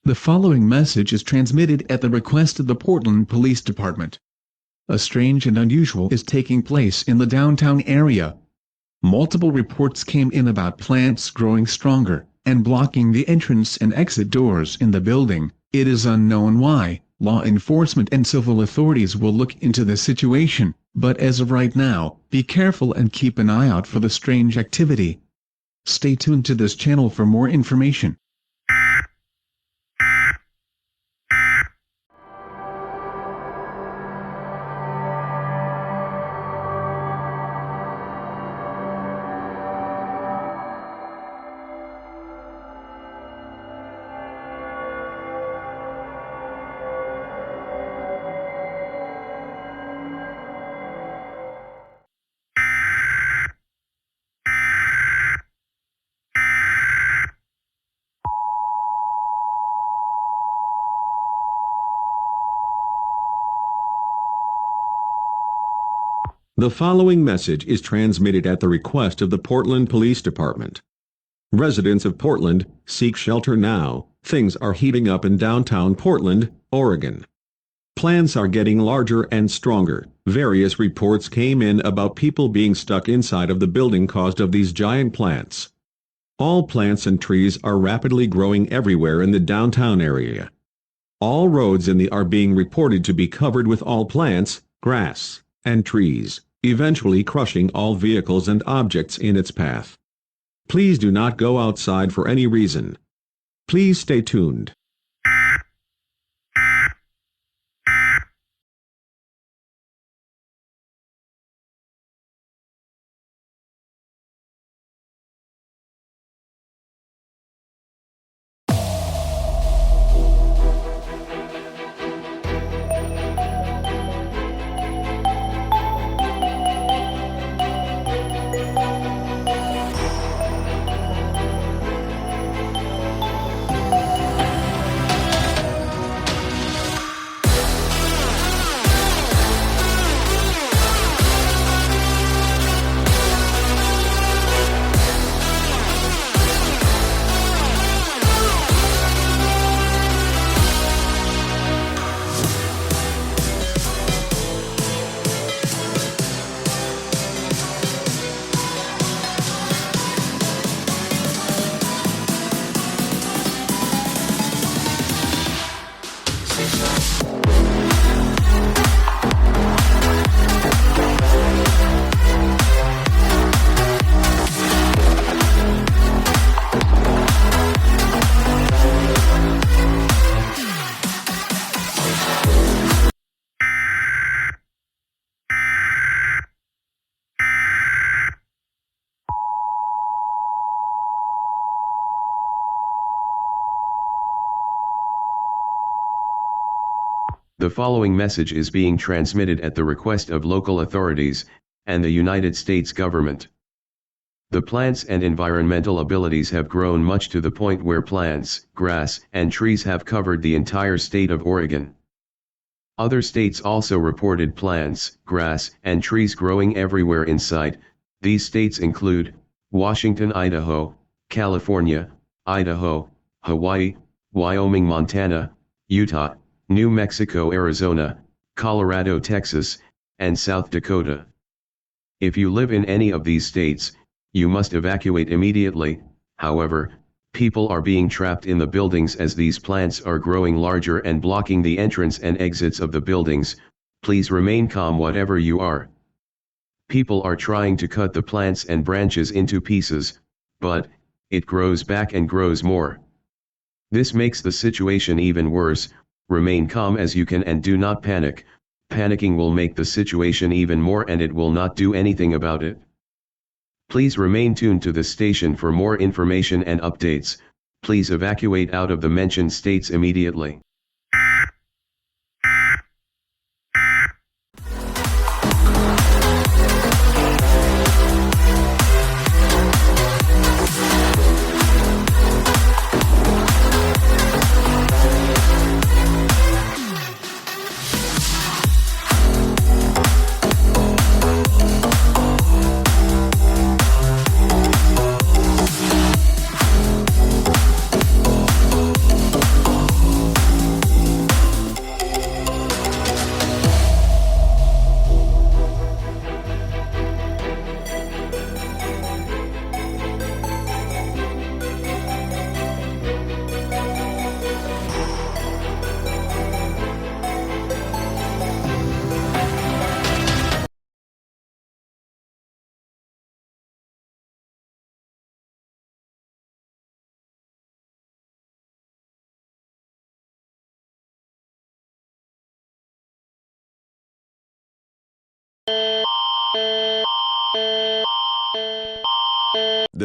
The following message is transmitted at the request of the Portland Police Department. A strange and unusual is taking place in the downtown area. Multiple reports came in about plants growing stronger and blocking the entrance and exit doors in the building. It is unknown why. Law enforcement and civil authorities will look into the situation, but as of right now, be careful and keep an eye out for the strange activity. Stay tuned to this channel for more information. The following message is transmitted at the request of the Portland Police Department. Residents of Portland, seek shelter now. Things are heating up in downtown Portland, Oregon. Plants are getting larger and stronger. Various reports came in about people being stuck inside of the building caused of these giant plants. All plants and trees are rapidly growing everywhere in the downtown area. All roads in the are being reported to be covered with all plants, grass, and trees, eventually crushing all vehicles and objects in its path. Please do not go outside for any reason. Please stay tuned. The following message is being transmitted at the request of local authorities and the United States government. The plants and environmental abilities have grown much to the point where plants, grass, and trees have covered the entire state of Oregon. Other states also reported plants, grass, and trees growing everywhere in sight. These states include Washington, Idaho, California, Idaho, Hawaii, Wyoming, Montana, Utah, New Mexico, Arizona, Colorado, Texas, and South Dakota. If you live in any of these states, you must evacuate immediately. However, people are being trapped in the buildings as these plants are growing larger and blocking the entrance and exits of the buildings. Please remain calm whatever you are. People are trying to cut the plants and branches into pieces, but it grows back and grows more. This makes the situation even worse. Remain calm as you can and do not panic. Panicking will make the situation even more and it will not do anything about it. Please remain tuned to the station for more information and updates. Please evacuate out of the mentioned states immediately.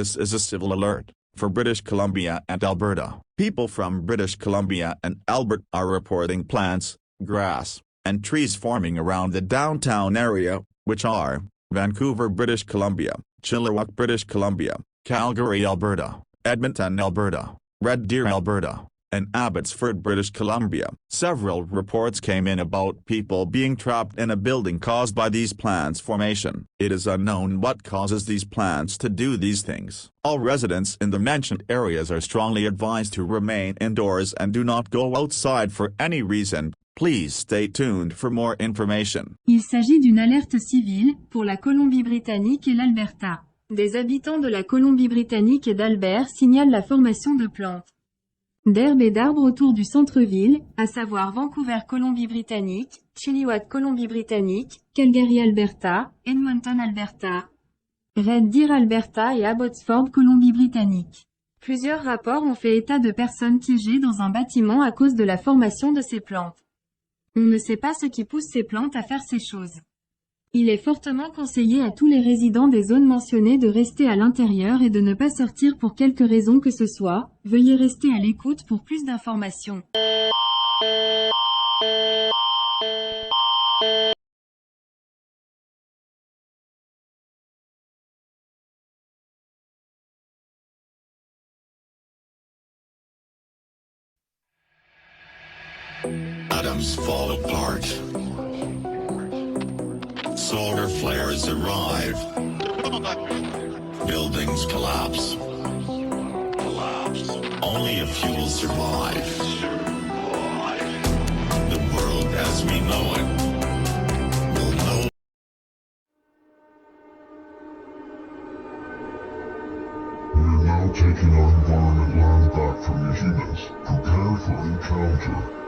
This is a civil alert for British Columbia and Alberta. People from British Columbia and Alberta are reporting plants, grass, and trees forming around the downtown area, which are Vancouver, British Columbia, Chilliwack, British Columbia, Calgary, Alberta, Edmonton, Alberta, Red Deer, Alberta, and Abbotsford, British Columbia. Several reports came in about people being trapped in a building caused by these plants' formation. It is unknown what causes these plants to do these things. All residents in the mentioned areas are strongly advised to remain indoors and do not go outside for any reason. Please stay tuned for more information. Il s'agit d'une alerte civile pour la Colombie-Britannique et l'Alberta. Des habitants de la Colombie-Britannique et d'Albert signalent la formation de plantes, d'herbes et d'arbres autour du centre-ville, à savoir Vancouver, Colombie-Britannique, Chilliwack, Colombie-Britannique, Calgary, Alberta, Edmonton, Alberta, Red Deer, Alberta et Abbotsford, Colombie-Britannique. Plusieurs rapports ont fait état de personnes piégées dans un bâtiment à cause de la formation de ces plantes. On ne sait pas ce qui pousse ces plantes à faire ces choses. Il est fortement conseillé à tous les résidents des zones mentionnées de rester à l'intérieur et de ne pas sortir pour quelque raison que ce soit. Veuillez rester à l'écoute pour plus d'informations. Atoms fall apart. Solar flares arrive. Buildings collapse. Only a few will survive. The world as we know it will know. We are now taking our environment land back from the humans. Prepare for encounter.